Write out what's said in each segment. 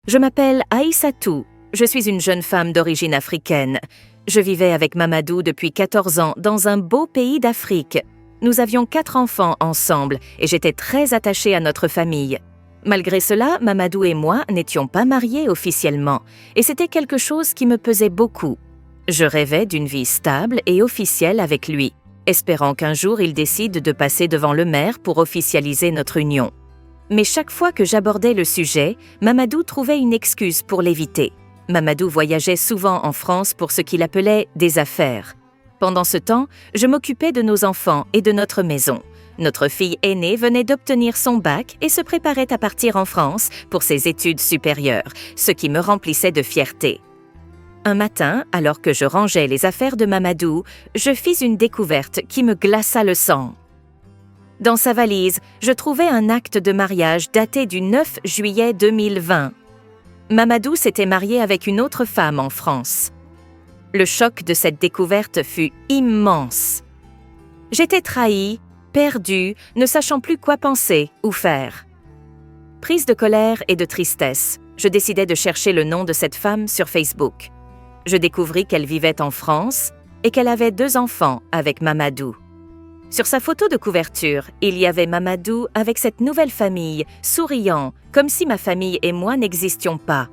Je m'appelle Aïssatou. Je suis une jeune femme d'origine africaine. Je vivais avec Mamadou depuis 14 ans dans un beau pays d'Afrique. Nous avions 4 enfants ensemble et j'étais très attachée à notre famille. Malgré cela, Mamadou et moi n'étions pas mariés officiellement et c'était quelque chose qui me pesait beaucoup. Je rêvais d'une vie stable et officielle avec lui, espérant qu'un jour il décide de passer devant le maire pour officialiser notre union. Mais chaque fois que j'abordais le sujet, Mamadou trouvait une excuse pour l'éviter. Mamadou voyageait souvent en France pour ce qu'il appelait des affaires. Pendant ce temps, je m'occupais de nos enfants et de notre maison. Notre fille aînée venait d'obtenir son bac et se préparait à partir en France pour ses études supérieures, ce qui me remplissait de fierté. Un matin, alors que je rangeais les affaires de Mamadou, je fis une découverte qui me glaça le sang. Dans sa valise, je trouvais un acte de mariage daté du 9 juillet 2020. Mamadou s'était marié avec une autre femme en France. Le choc de cette découverte fut immense. J'étais trahie, perdue, ne sachant plus quoi penser ou faire. Prise de colère et de tristesse, je décidai de chercher le nom de cette femme sur Facebook. Je découvris qu'elle vivait en France et qu'elle avait 2 enfants avec Mamadou. Sur sa photo de couverture, il y avait Mamadou avec cette nouvelle famille, souriant, comme si ma famille et moi n'existions pas.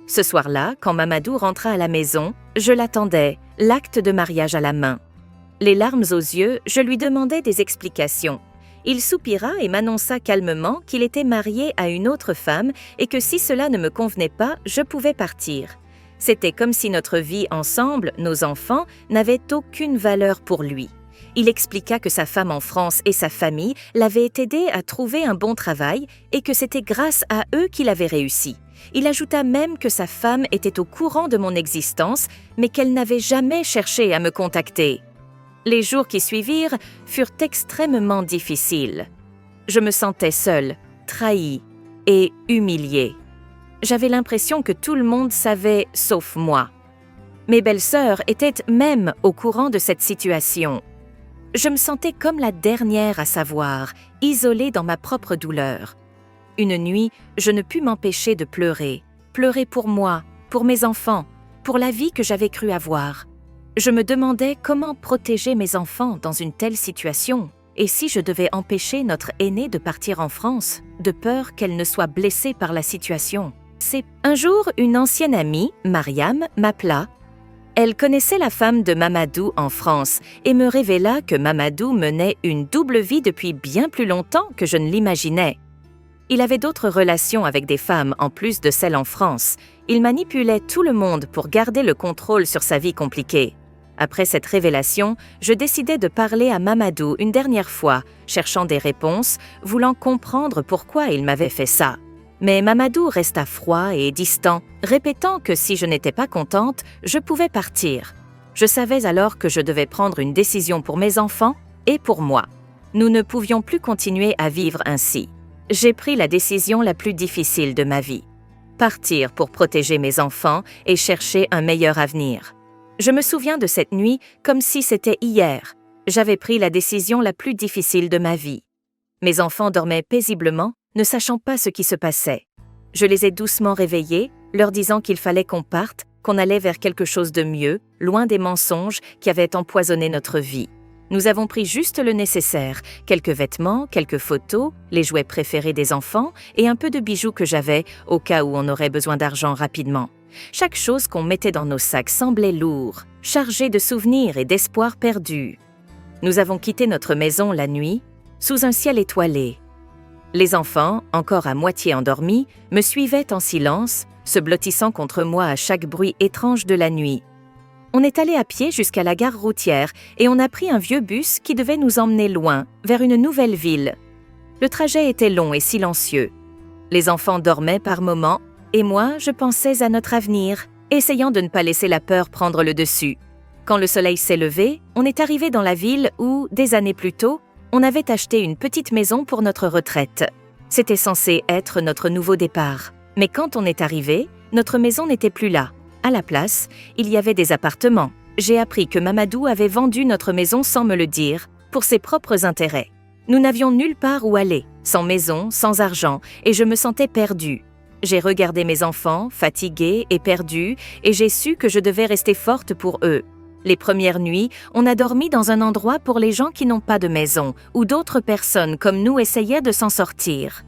Ce soir-là, quand Mamadou rentra à la maison, je l'attendais, l'acte de mariage à la main. Les larmes aux yeux, je lui demandai des explications. Il soupira et m'annonça calmement qu'il était marié à une autre femme et que si cela ne me convenait pas, je pouvais partir. C'était comme si notre vie ensemble, nos enfants, n'avaient aucune valeur pour lui. Il expliqua que sa femme en France et sa famille l'avaient aidé à trouver un bon travail et que c'était grâce à eux qu'il avait réussi. Il ajouta même que sa femme était au courant de mon existence, mais qu'elle n'avait jamais cherché à me contacter. Les jours qui suivirent furent extrêmement difficiles. Je me sentais seule, trahie et humiliée. J'avais l'impression que tout le monde savait, sauf moi. Mes belles-sœurs étaient même au courant de cette situation. Je me sentais comme la dernière à savoir, isolée dans ma propre douleur. Une nuit, je ne pus m'empêcher de pleurer. Pleurer pour moi, pour mes enfants, pour la vie que j'avais cru avoir. Je me demandais comment protéger mes enfants dans une telle situation. Et si je devais empêcher notre aînée de partir en France, de peur qu'elle ne soit blessée par la situation. Un jour, une ancienne amie, Mariam, m'appela. Elle connaissait la femme de Mamadou en France et me révéla que Mamadou menait une double vie depuis bien plus longtemps que je ne l'imaginais. Il avait d'autres relations avec des femmes en plus de celles en France. Il manipulait tout le monde pour garder le contrôle sur sa vie compliquée. Après cette révélation, je décidai de parler à Mamadou une dernière fois, cherchant des réponses, voulant comprendre pourquoi il m'avait fait ça. Mais Mamadou resta froid et distant, répétant que si je n'étais pas contente, je pouvais partir. Je savais alors que je devais prendre une décision pour mes enfants et pour moi. Nous ne pouvions plus continuer à vivre ainsi. J'ai pris la décision la plus difficile de ma vie. Partir pour protéger mes enfants et chercher un meilleur avenir. Je me souviens de cette nuit comme si c'était hier. J'avais pris la décision la plus difficile de ma vie. Mes enfants dormaient paisiblement, ne sachant pas ce qui se passait. Je les ai doucement réveillés, leur disant qu'il fallait qu'on parte, qu'on allait vers quelque chose de mieux, loin des mensonges qui avaient empoisonné notre vie. Nous avons pris juste le nécessaire, quelques vêtements, quelques photos, les jouets préférés des enfants et un peu de bijoux que j'avais au cas où on aurait besoin d'argent rapidement. Chaque chose qu'on mettait dans nos sacs semblait lourd, chargé de souvenirs et d'espoirs perdus. Nous avons quitté notre maison la nuit, sous un ciel étoilé. Les enfants, encore à moitié endormis, me suivaient en silence, se blottissant contre moi à chaque bruit étrange de la nuit. On est allé à pied jusqu'à la gare routière et on a pris un vieux bus qui devait nous emmener loin, vers une nouvelle ville. Le trajet était long et silencieux. Les enfants dormaient par moments et moi, je pensais à notre avenir, essayant de ne pas laisser la peur prendre le dessus. Quand le soleil s'est levé, on est arrivé dans la ville où, des années plus tôt, on avait acheté une petite maison pour notre retraite. C'était censé être notre nouveau départ. Mais quand on est arrivé, notre maison n'était plus là. À la place, il y avait des appartements. J'ai appris que Mamadou avait vendu notre maison sans me le dire, pour ses propres intérêts. Nous n'avions nulle part où aller, sans maison, sans argent, et je me sentais perdue. J'ai regardé mes enfants, fatigués et perdus, et j'ai su que je devais rester forte pour eux. Les premières nuits, on a dormi dans un endroit pour les gens qui n'ont pas de maison, où d'autres personnes comme nous essayaient de s'en sortir.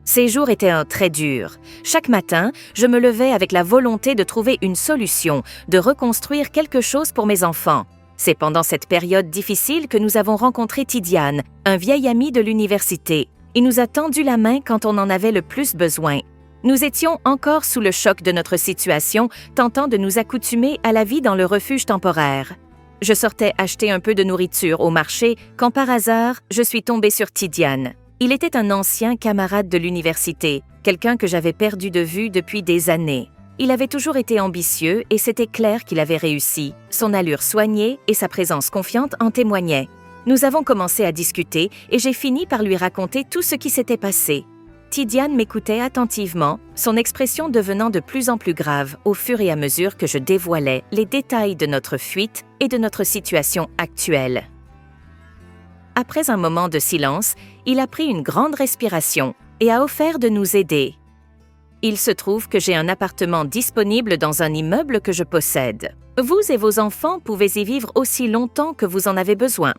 Ces jours étaient très durs. Chaque matin, je me levais avec la volonté de trouver une solution, de reconstruire quelque chose pour mes enfants. C'est pendant cette période difficile que nous avons rencontré Tidiane, un vieil ami de l'université. Il nous a tendu la main quand on en avait le plus besoin. Nous étions encore sous le choc de notre situation, tentant de nous accoutumer à la vie dans le refuge temporaire. Je sortais acheter un peu de nourriture au marché quand par hasard, je suis tombée sur Tidiane. Il était un ancien camarade de l'université, quelqu'un que j'avais perdu de vue depuis des années. Il avait toujours été ambitieux et c'était clair qu'il avait réussi. Son allure soignée et sa présence confiante en témoignaient. Nous avons commencé à discuter et j'ai fini par lui raconter tout ce qui s'était passé. Tidiane m'écoutait attentivement, son expression devenant de plus en plus grave au fur et à mesure que je dévoilais les détails de notre fuite et de notre situation actuelle. Après un moment de silence, il a pris une grande respiration et a offert de nous aider. Il se trouve que j'ai un appartement disponible dans un immeuble que je possède. Vous et vos enfants pouvez y vivre aussi longtemps que vous en avez besoin,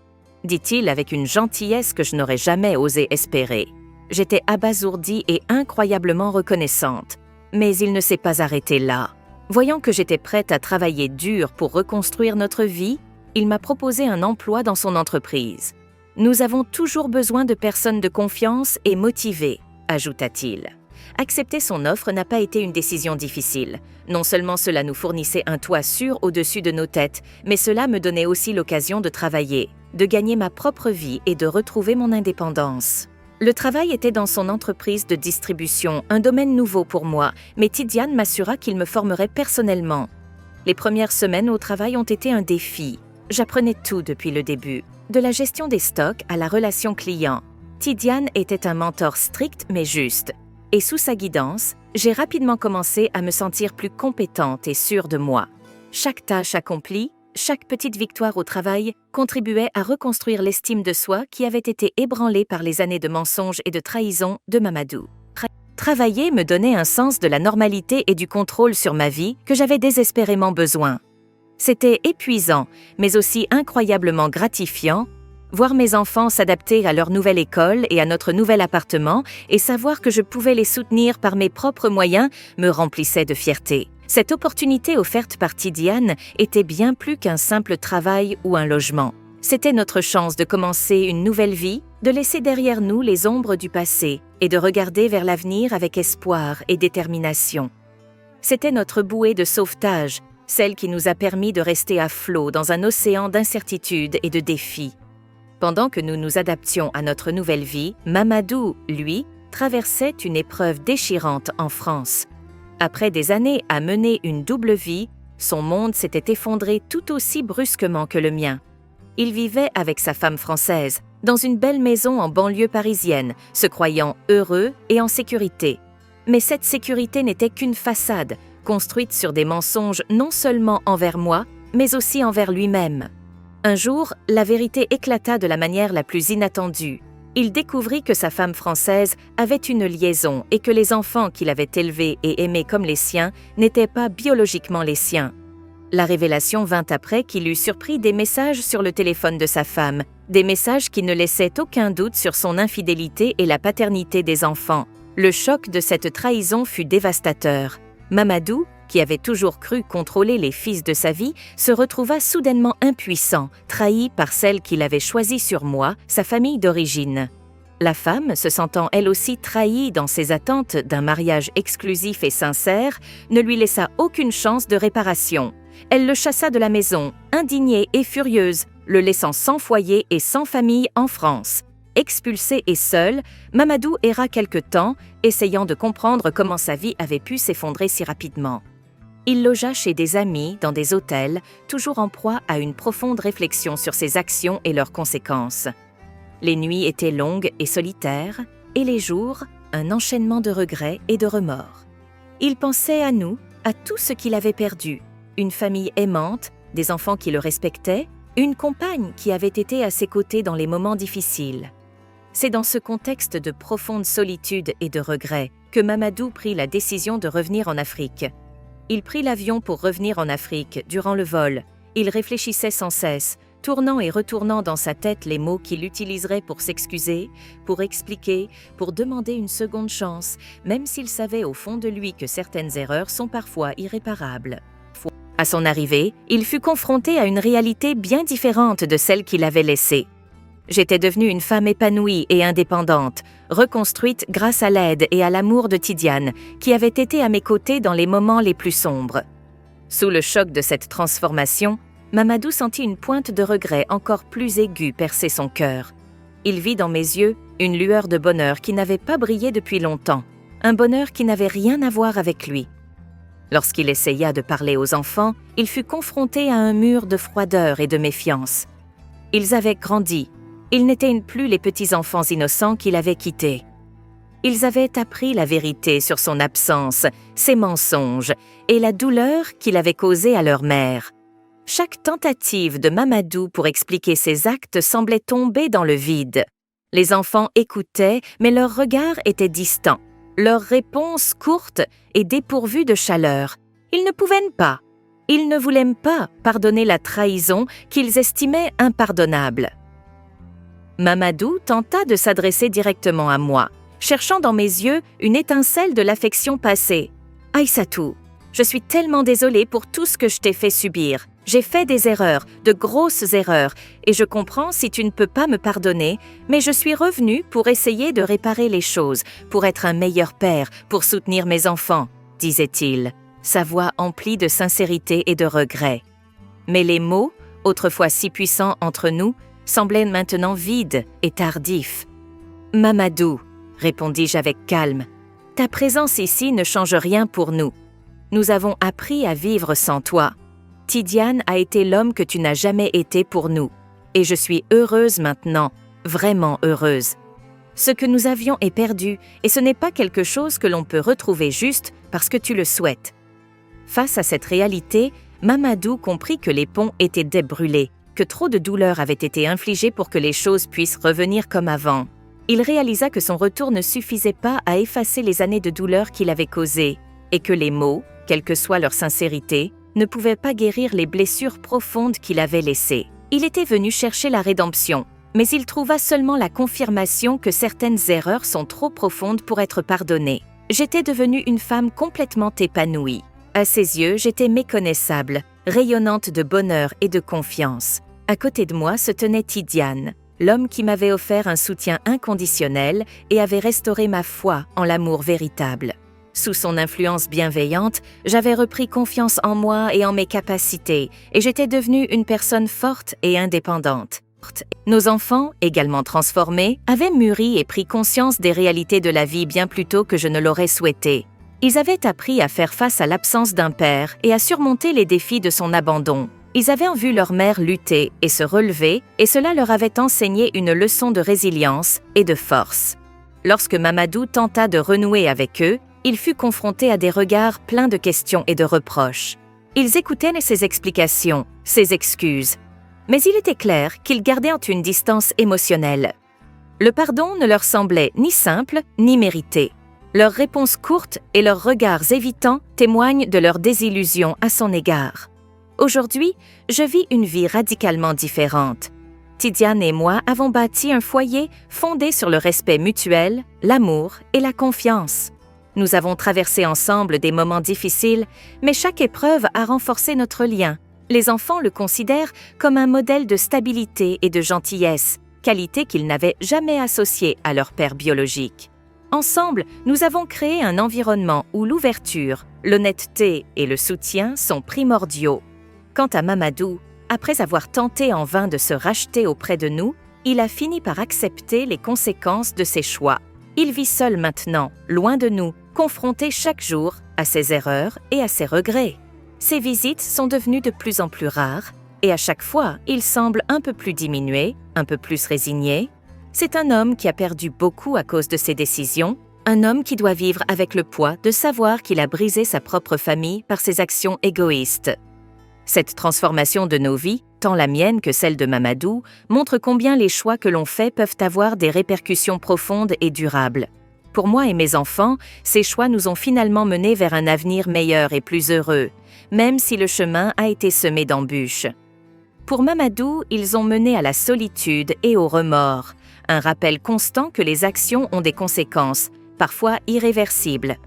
dit-il avec une gentillesse que je n'aurais jamais osé espérer. J'étais abasourdie et incroyablement reconnaissante. Mais il ne s'est pas arrêté là. Voyant que j'étais prête à travailler dur pour reconstruire notre vie, il m'a proposé un emploi dans son entreprise. Nous avons toujours besoin de personnes de confiance et motivées, ajouta-t-il. Accepter son offre n'a pas été une décision difficile. Non seulement cela nous fournissait un toit sûr au-dessus de nos têtes, mais cela me donnait aussi l'occasion de travailler, de gagner ma propre vie et de retrouver mon indépendance. Le travail était dans son entreprise de distribution, un domaine nouveau pour moi, mais Tidiane m'assura qu'il me formerait personnellement. Les premières semaines au travail ont été un défi. J'apprenais tout depuis le début, de la gestion des stocks à la relation client. Tidiane était un mentor strict mais juste. Et sous sa guidance, j'ai rapidement commencé à me sentir plus compétente et sûre de moi. Chaque tâche accomplie, chaque petite victoire au travail contribuait à reconstruire l'estime de soi qui avait été ébranlée par les années de mensonges et de trahison de Mamadou. Travailler me donnait un sens de la normalité et du contrôle sur ma vie que j'avais désespérément besoin. C'était épuisant, mais aussi incroyablement gratifiant, voir mes enfants s'adapter à leur nouvelle école et à notre nouvel appartement et savoir que je pouvais les soutenir par mes propres moyens me remplissait de fierté. Cette opportunité offerte par Tidiane était bien plus qu'un simple travail ou un logement. C'était notre chance de commencer une nouvelle vie, de laisser derrière nous les ombres du passé et de regarder vers l'avenir avec espoir et détermination. C'était notre bouée de sauvetage, celle qui nous a permis de rester à flot dans un océan d'incertitudes et de défis. Pendant que nous nous adaptions à notre nouvelle vie, Mamadou, lui, traversait une épreuve déchirante en France. Après des années à mener une double vie, son monde s'était effondré tout aussi brusquement que le mien. Il vivait avec sa femme française, dans une belle maison en banlieue parisienne, se croyant heureux et en sécurité. Mais cette sécurité n'était qu'une façade, construite sur des mensonges non seulement envers moi, mais aussi envers lui-même. Un jour, la vérité éclata de la manière la plus inattendue. Il découvrit que sa femme française avait une liaison et que les enfants qu'il avait élevés et aimés comme les siens n'étaient pas biologiquement les siens. La révélation vint après qu'il eut surpris des messages sur le téléphone de sa femme, des messages qui ne laissaient aucun doute sur son infidélité et la paternité des enfants. Le choc de cette trahison fut dévastateur. Mamadou, qui avait toujours cru contrôler les fils de sa vie, se retrouva soudainement impuissant, trahi par celle qu'il avait choisie sur moi, sa famille d'origine. La femme, se sentant elle aussi trahie dans ses attentes d'un mariage exclusif et sincère, ne lui laissa aucune chance de réparation. Elle le chassa de la maison, indignée et furieuse, le laissant sans foyer et sans famille en France. Expulsé et seul, Mamadou erra quelque temps, essayant de comprendre comment sa vie avait pu s'effondrer si rapidement. Il logea chez des amis, dans des hôtels, toujours en proie à une profonde réflexion sur ses actions et leurs conséquences. Les nuits étaient longues et solitaires, et les jours, un enchaînement de regrets et de remords. Il pensait à nous, à tout ce qu'il avait perdu, une famille aimante, des enfants qui le respectaient, une compagne qui avait été à ses côtés dans les moments difficiles. C'est dans ce contexte de profonde solitude et de regret que Mamadou prit la décision de revenir en Afrique. Il prit l'avion pour revenir en Afrique. Durant le vol, il réfléchissait sans cesse, tournant et retournant dans sa tête les mots qu'il utiliserait pour s'excuser, pour expliquer, pour demander une seconde chance, même s'il savait au fond de lui que certaines erreurs sont parfois irréparables. À son arrivée, il fut confronté à une réalité bien différente de celle qu'il avait laissée. J'étais devenue une femme épanouie et indépendante, reconstruite grâce à l'aide et à l'amour de Tidiane, qui avait été à mes côtés dans les moments les plus sombres. Sous le choc de cette transformation, Mamadou sentit une pointe de regret encore plus aiguë percer son cœur. Il vit dans mes yeux une lueur de bonheur qui n'avait pas brillé depuis longtemps, un bonheur qui n'avait rien à voir avec lui. Lorsqu'il essaya de parler aux enfants, il fut confronté à un mur de froideur et de méfiance. Ils avaient grandi, ils n'étaient plus les petits-enfants innocents qu'il avait quittés. Ils avaient appris la vérité sur son absence, ses mensonges et la douleur qu'il avait causée à leur mère. Chaque tentative de Mamadou pour expliquer ses actes semblait tomber dans le vide. Les enfants écoutaient, mais leurs regards étaient distants, leurs réponses courtes et dépourvues de chaleur. Ils ne pouvaient pas, ils ne voulaient pas pardonner la trahison qu'ils estimaient impardonnable. Mamadou tenta de s'adresser directement à moi, cherchant dans mes yeux une étincelle de l'affection passée. « Aïssatou, je suis tellement désolée pour tout ce que je t'ai fait subir. J'ai fait des erreurs, de grosses erreurs, et je comprends si tu ne peux pas me pardonner, mais je suis revenue pour essayer de réparer les choses, pour être un meilleur père, pour soutenir mes enfants, disait-il, sa voix emplie de sincérité et de regret. Mais les mots, autrefois si puissants entre nous, semblaient maintenant vides et tardifs. « Mamadou, répondis-je avec calme, ta présence ici ne change rien pour nous. Nous avons appris à vivre sans toi. Tidiane a été l'homme que tu n'as jamais été pour nous, et je suis heureuse maintenant, vraiment heureuse. Ce que nous avions est perdu, et ce n'est pas quelque chose que l'on peut retrouver juste parce que tu le souhaites. » Face à cette réalité, Mamadou comprit que les ponts étaient débrûlés, que trop de douleurs avaient été infligées pour que les choses puissent revenir comme avant. Il réalisa que son retour ne suffisait pas à effacer les années de douleur qu'il avait causées, et que les mots, quelle que soit leur sincérité, ne pouvaient pas guérir les blessures profondes qu'il avait laissées. Il était venu chercher la rédemption, mais il trouva seulement la confirmation que certaines erreurs sont trop profondes pour être pardonnées. J'étais devenue une femme complètement épanouie. À ses yeux, j'étais méconnaissable, rayonnante de bonheur et de confiance. À côté de moi se tenait Tidiane, l'homme qui m'avait offert un soutien inconditionnel et avait restauré ma foi en l'amour véritable. Sous son influence bienveillante, j'avais repris confiance en moi et en mes capacités, et j'étais devenue une personne forte et indépendante. Nos enfants, également transformés, avaient mûri et pris conscience des réalités de la vie bien plus tôt que je ne l'aurais souhaité. Ils avaient appris à faire face à l'absence d'un père et à surmonter les défis de son abandon. Ils avaient vu leur mère lutter et se relever, et cela leur avait enseigné une leçon de résilience et de force. Lorsque Mamadou tenta de renouer avec eux, il fut confronté à des regards pleins de questions et de reproches. Ils écoutaient ses explications, ses excuses, mais il était clair qu'ils gardaient une distance émotionnelle. Le pardon ne leur semblait ni simple ni mérité. Leurs réponses courtes et leurs regards évitants témoignent de leur désillusion à son égard. Aujourd'hui, je vis une vie radicalement différente. Tidiane et moi avons bâti un foyer fondé sur le respect mutuel, l'amour et la confiance. Nous avons traversé ensemble des moments difficiles, mais chaque épreuve a renforcé notre lien. Les enfants le considèrent comme un modèle de stabilité et de gentillesse, qualité qu'ils n'avaient jamais associée à leur père biologique. Ensemble, nous avons créé un environnement où l'ouverture, l'honnêteté et le soutien sont primordiaux. Quant à Mamadou, après avoir tenté en vain de se racheter auprès de nous, il a fini par accepter les conséquences de ses choix. Il vit seul maintenant, loin de nous, confronté chaque jour à ses erreurs et à ses regrets. Ses visites sont devenues de plus en plus rares, et à chaque fois, il semble un peu plus diminué, un peu plus résigné. C'est un homme qui a perdu beaucoup à cause de ses décisions, un homme qui doit vivre avec le poids de savoir qu'il a brisé sa propre famille par ses actions égoïstes. Cette transformation de nos vies tant la mienne que celle de Mamadou, montrent combien les choix que l'on fait peuvent avoir des répercussions profondes et durables. Pour moi et mes enfants, ces choix nous ont finalement menés vers un avenir meilleur et plus heureux, même si le chemin a été semé d'embûches. Pour Mamadou, ils ont mené à la solitude et au remords, un rappel constant que les actions ont des conséquences, parfois irréversibles.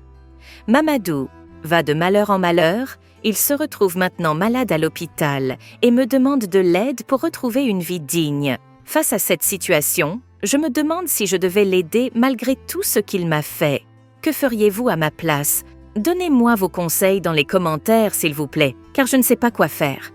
Mamadou va de malheur en malheur, il se retrouve maintenant malade à l'hôpital et me demande de l'aide pour retrouver une vie digne. Face à cette situation, je me demande si je devais l'aider malgré tout ce qu'il m'a fait. Que feriez-vous à ma place? Donnez-moi vos conseils dans les commentaires, s'il vous plaît, car je ne sais pas quoi faire.